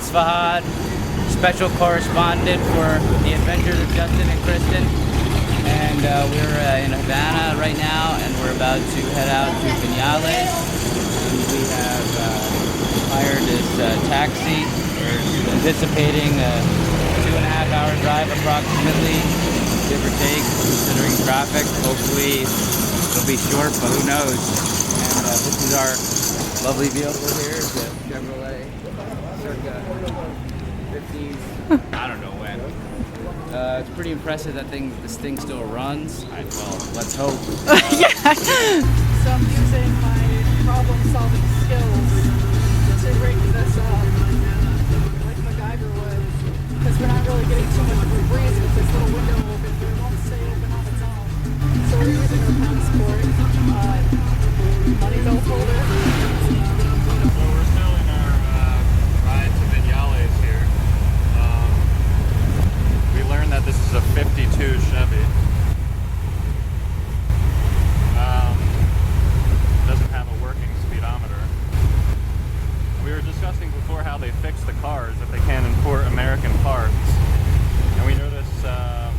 It's Fahad, special correspondent for the Adventures of Justin and Kristen. And we're in Havana right now, and we're about to head out to Viñales. We have hired this taxi. We're anticipating a 2.5-hour drive approximately, give or take, considering traffic. Hopefully it'll be short, but who knows. And this is our lovely vehicle here, the Chevrolet, circa 50s, I don't know when. It's pretty impressive that this thing still runs. Well, let's hope. Yeah. So I'm using my problem-solving skills to rig this up, like MacGyver would, because we're not really getting too much of a breeze with this little window open, but it won't stay open on its own. So we're using our passport, money belt holder. So we're still in our ride to Vignales here. We learned that this is a 52 Chevy. Doesn't have a working speedometer. We were discussing before how they fix the cars if they can't import American parts. And we noticed the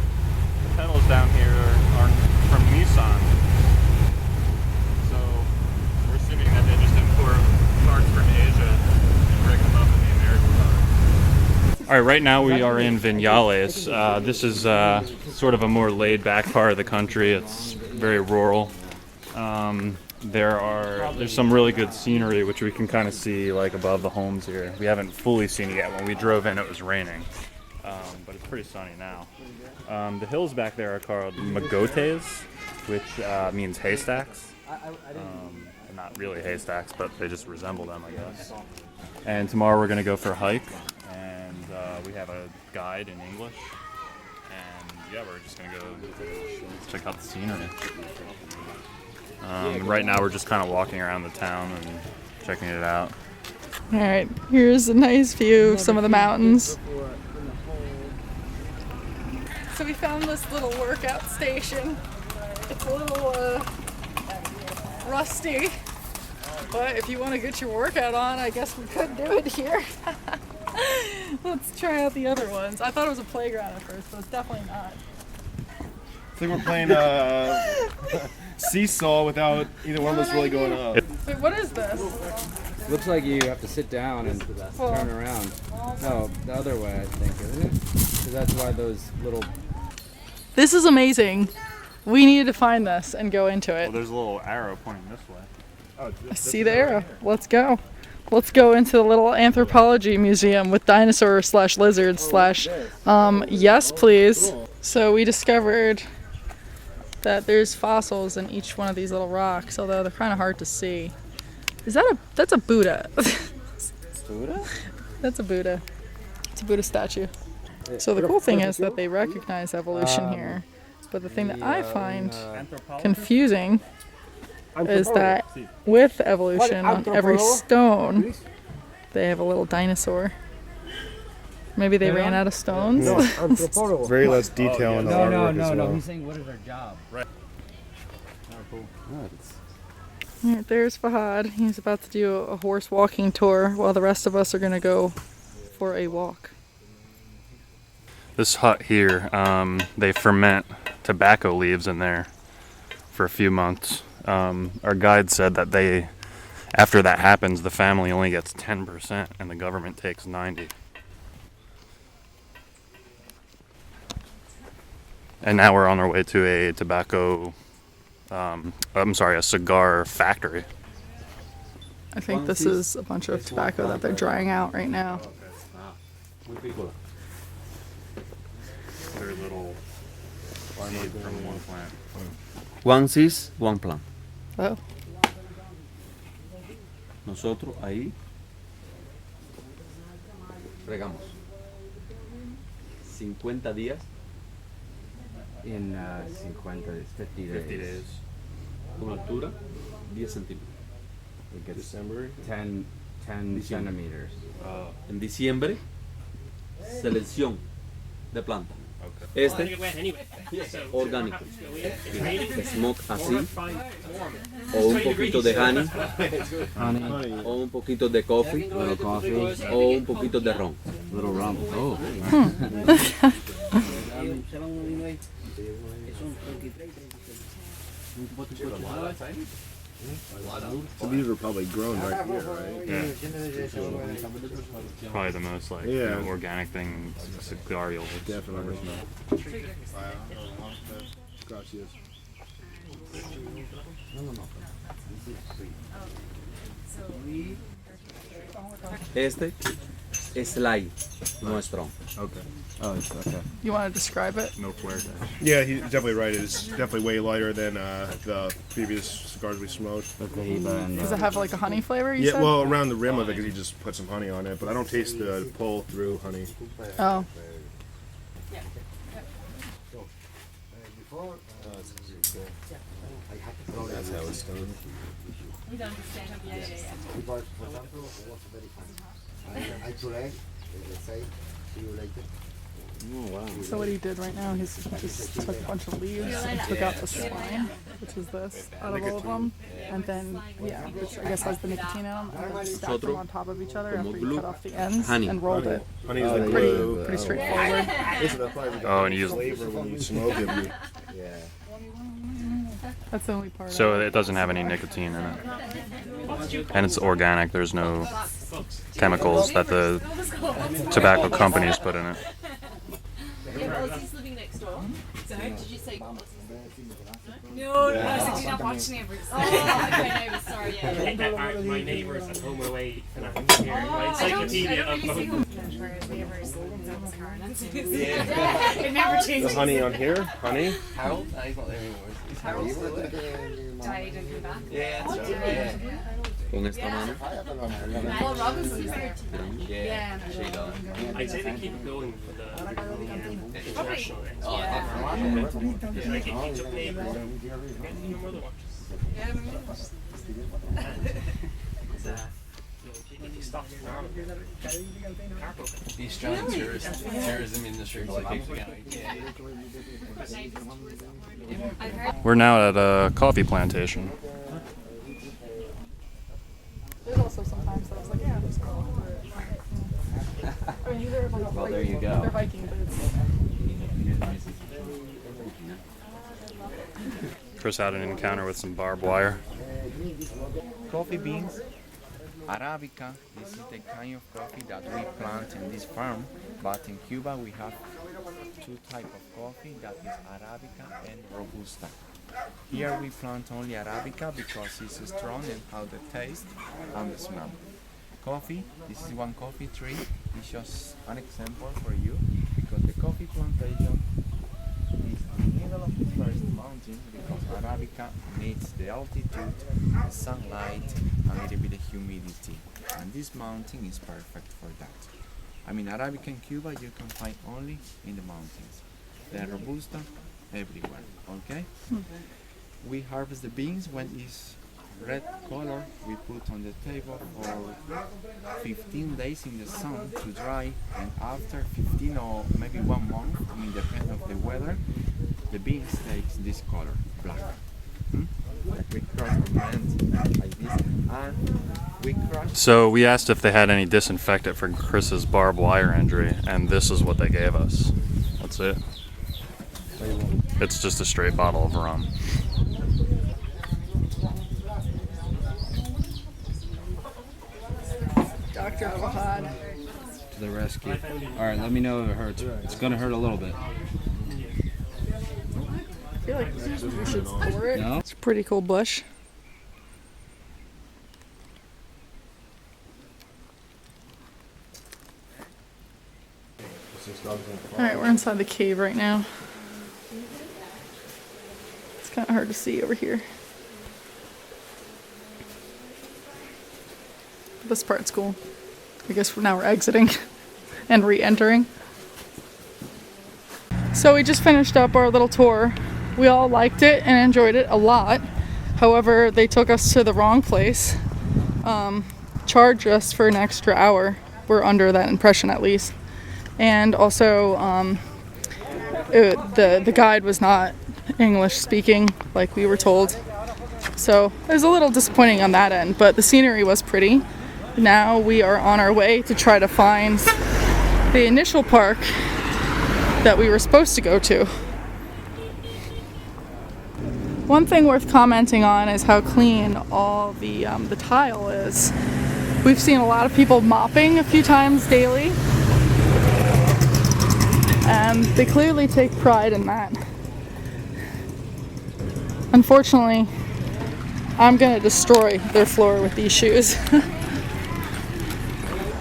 pedals down here are from Nissan. So we're assuming that they just import parts from Asia and rig them up in the American car. Alright, right now we are in Vignales. This is sort of a more laid-back part of the country. It's very rural. There's some really good scenery which we can kind of see like above the homes here. We haven't fully seen it yet. When we drove in it was raining, but it's pretty sunny now. The hills back there are called magotes, which means haystacks. Not really haystacks, but they just resemble them, I guess. And tomorrow we're going to go for a hike, and we have a guide in English. And yeah, we're just going to go check out the scenery. Right now we're just kind of walking around the town and checking it out. Alright, here's a nice view of some of the mountains. So we found this little workout station. It's a little rusty, but if you want to get your workout on, I guess we could do it here. Let's try out the other ones. I thought it was a playground at first, but it's definitely not. It's like we're playing seesaw without either one of us really going up. Wait, what is this? Looks like you have to sit down and turn around. No, the other way, I think, isn't it? Because that's why those little... This is amazing. We needed to find this and go into it. Well, there's a little arrow pointing this way. Oh, I see the arrow. Let's go. Let's go into the little anthropology museum with dinosaurs / lizards / yes, please. So we discovered that there's fossils in each one of these little rocks, although they're kind of hard to see. That's a Buddha. Buddha? That's a Buddha. It's a Buddha statue. So the cool thing is that they recognize evolution here. But the thing that I find confusing is that with evolution, on every stone, they have a little dinosaur. Maybe they ran out of stones. Very less detail in the artwork as well. He's saying what is our job? Right. Alright, there's Fahad. He's about to do a horse walking tour while the rest of us are going to go for a walk. This hut here, they ferment tobacco leaves in there for a few months. Our guide said that after that happens, the family only gets 10% and the government takes 90%. And now we're on our way to a a cigar factory. I think this is a bunch of tobacco that they're drying out right now. Very little seed from one plant. One seed, one plant. Oh. Nosotros ahí regamos 50 días. In 50 days. Con altura 10 centímetros. It gets December. 10 centimeters. En diciembre, selección de planta. Este, orgánico. Smoke así. O un poquito de honey. O un poquito de coffee. O un poquito de ron. Little rum. Oh. So these are probably grown right here, right? Yeah. Probably the most like you know, organic thing cigar you'll Definitely. Gracias. Este es light, no strong. Okay. Oh, okay. You want to describe it? no fuerte. Yeah, he's definitely right. It's definitely way lighter than the previous cigars we smoked. The Cohiba and Does it have like a honey flavor? You Yeah, said? well, around the rim of it, because he just put some honey on it, but I don't taste the pull through honey. Oh. That's how it's done. We don't understand. Because, for example, it was very funny. I today, they say, see you later. Oh, wow. So what he did right now, he's just took a bunch of leaves and took out the spine, which is this, out of all of them, and then, yeah, which I guess has the nicotine in them, and then stacked them on top of each other after you cut off the ends Honey. and rolled it. Honey is like Pretty straightforward. Oh, and you use flavor when you smoke it. Yeah. That's the only part. so it doesn't have any nicotine in it, and it's organic. There's no chemicals that the tobacco companies put in it. Ozzy's living next door. So did you say? No, I said you're not watching it. Oh, okay, no, sorry, yeah. My neighbours at home away and I'm here. My encyclopedia of It never The changes. honey on here, honey. Harold? He's not there anymore. Died in Cuba. Yeah, that's right. Con esta mano. Paul Robinson's there. Yeah. Shake on. I'd say they keep going with the international ones. Yeah. Like it keeps up neighbours. Your mother watches. He stops now. He's trying tourism industry. We're now at a coffee plantation. There's also sometimes that I was like, yeah, just go. I mean, these are like Well, there you go. They're Viking boots. Chris had an encounter with some barbed wire. Coffee beans, Arabica. This is the kind of coffee that we plant in this farm. But in Cuba we have two types of coffee, that is Arabica and Robusta. Here we plant only Arabica because it's strong and how the taste and the smell. Coffee, this is one coffee tree. It's just an example for you because the coffee plantation is in the middle of the first mountain because Arabica needs the altitude, the sunlight, a little bit of humidity. And this mountain is perfect for that. I mean, Arabica in Cuba you can find only in the mountains. The Robusta everywhere, okay? We harvest the beans when it's red color. We put on the table for 15 days in the sun to dry, and after 15 or maybe 1 month, I mean depending of the weather, the beans takes this color, black. We crush the ends like this, and we crush. So we asked if they had any disinfectant for Chris's barbed wire injury, and this is what they gave us. That's it. It's just a straight bottle of rum. Dr. Fahad. To the rescue. All right, let me know if it hurts. It's gonna hurt a little bit. I feel like we should store it. No? It's a pretty cool bush. Alright, we're inside the cave right now. It's kind of hard to see over here. This part's cool. I guess now we're exiting and re-entering. So we just finished up our little tour. We all liked it and enjoyed it a lot. However, they took us to the wrong place. Charged us for an extra hour. We're under that impression at least. And also the guide was not English speaking like we were told. So it was a little disappointing on that end, but the scenery was pretty. Now we are on our way to try to find the initial park that we were supposed to go to. One thing worth commenting on is how clean all the tile is. We've seen a lot of people mopping a few times daily, and they clearly take pride in that. Unfortunately, I'm gonna destroy their floor with these shoes.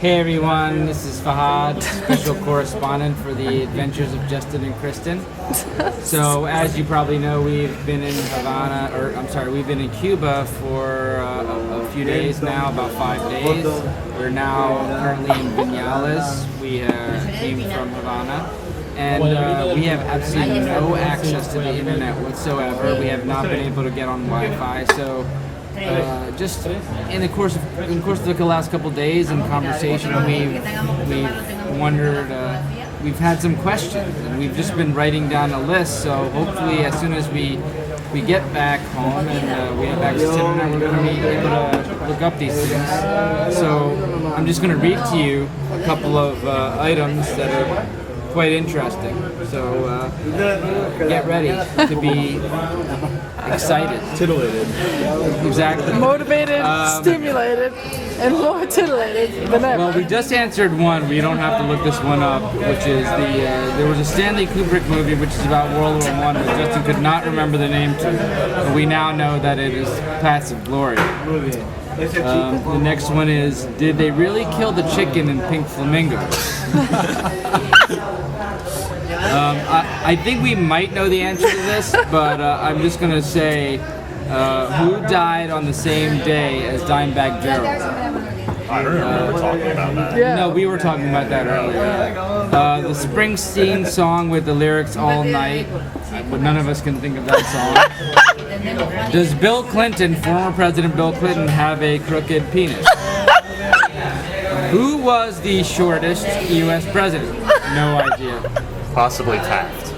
Hey everyone, this is Fahad, special correspondent for the Adventures of Justin and Kristen. So as you probably know, we've been in we've been in Cuba for a few days now, about 5 days. We're now currently in Viñales. We came from Havana. And we have absolutely no access to the internet whatsoever. We have not been able to get on Wi-Fi, so just in the course of the last couple of days in conversation, we've wondered, we've had some questions, and we've just been writing down a list. So hopefully, as soon as we get back home and we have access to the internet, we're going to be able to look up these things. So I'm just going to read to you a couple of items that are quite interesting. So get ready to be excited. Titillated. Exactly. Motivated, stimulated, and more titillated than ever. Well, we just answered one. We don't have to look this one up, which is there was a Stanley Kubrick movie which is about World War I that Justin could not remember the name to, but we now know that it is Paths of Glory. The next one is, did they really kill the chicken in Pink Flamingo? I think we might know the answer to this, but I'm just going to say, who died on the same day as Dimebag Gerald? I don't remember talking about that. Yeah. No, we were talking about that earlier. The Springsteen song with the lyrics All Night, but none of us can think of that song. Does Bill Clinton, former President Bill Clinton, have a crooked penis? Who was the shortest U.S. president? No idea. Possibly Taft.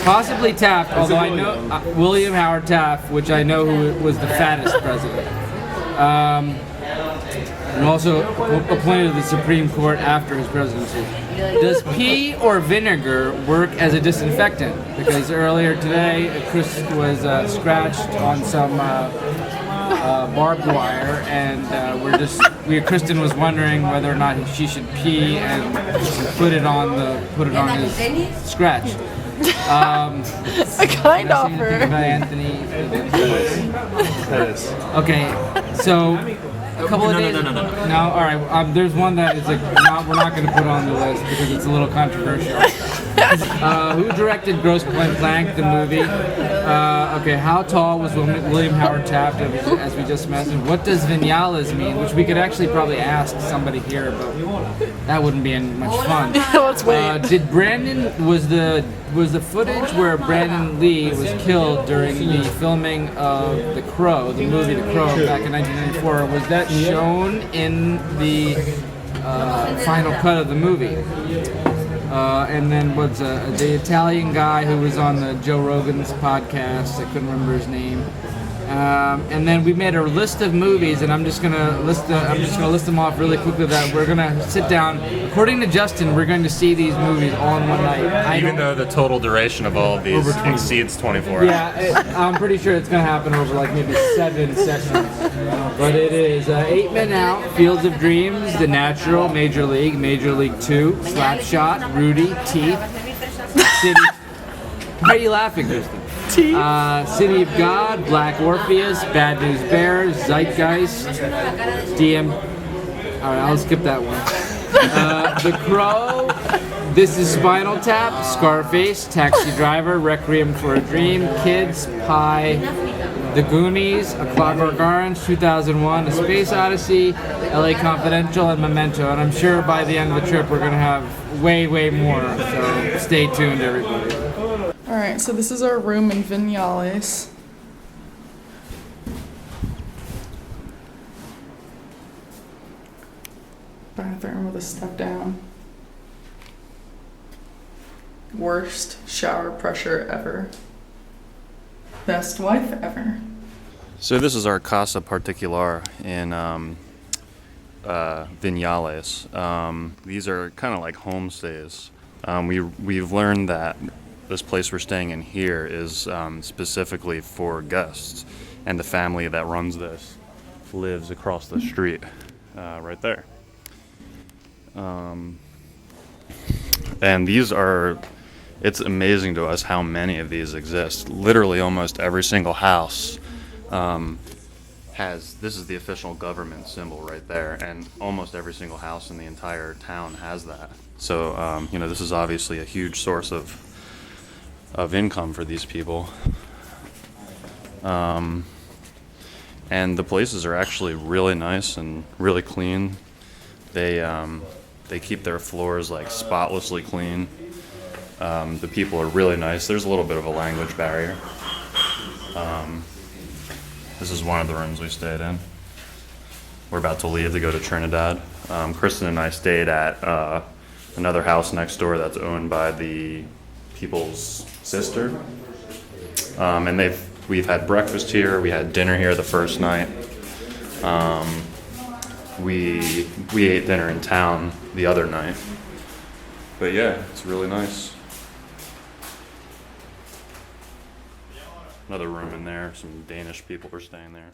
Possibly Taft, although I know William Howard Taft, which I know who was the fattest president. And also appointed to the Supreme Court after his presidency. Does pee or vinegar work as a disinfectant? Because earlier today, Chris was scratched on some barbed wire, and Kristen was wondering whether or not she should pee and put it on his scratch. A kind offer. Anthony. That is. Okay, so a couple of days. No. All right. There's one that is we're not going to put on the list because it's a little controversial. Who directed Grosse Plank, the movie? Okay, how tall was William Howard Taft, as we just mentioned? What does Vignales mean? Which we could actually probably ask somebody here, but that wouldn't be much fun. Let's wait. Did Brandon was the footage where Brandon Lee was killed during the filming of The Crow, the movie The Crow, back in 1994? Was that shown in the final cut of the movie? And then what's the Italian guy who was on the Joe Rogan's podcast? I couldn't remember his name. And then we made a list of movies, and I'm just gonna list them off really quickly. That we're gonna sit down. According to Justin, we're going to see these movies all in one night. Even though the total duration of all of these exceeds 24 hours. Yeah, I'm pretty sure it's gonna happen over like maybe 7 sessions. But it is 8 Men Out, Fields of Dreams, The Natural, Major League 2, Slapshot, Rudy, Teeth, City. Why are you laughing, Kristen? City of God, Black Orpheus, Bad News Bears, Zeitgeist, DM. Alright, I'll skip that one. The Crow, This is Spinal Tap, Scarface, Taxi Driver, Requiem for a Dream, Kids, Pie, The Goonies, A Clockwork Orange, 2001, A Space Odyssey, LA Confidential, and Memento. And I'm sure by the end of the trip we're going to have way, way more. So stay tuned, everybody. Alright, so this is our room in Vignales. Bathroom with a step down. Worst shower pressure ever. Best wife ever. So this is our casa particular in Viñales. These are kind of like homestays. We've learned that this place we're staying in here is specifically for guests, and the family that runs this lives across the street, right there. And these are, it's amazing to us how many of these exist. Literally almost every single house has, this is the official government symbol right there, and almost every single house in the entire town has that. So, you know, this is obviously a huge source of income for these people. And the places are actually really nice and really clean. They keep their floors like spotlessly clean. The people are really nice. There's a little bit of a language barrier. This is one of the rooms we stayed in. We're about to leave to go to Trinidad. Kristen and I stayed at another house next door that's owned by the people's sister. And we've had breakfast here. We had dinner here the first night. We ate dinner in town the other night. But yeah, it's really nice. Another room in there. Some Danish people were staying there.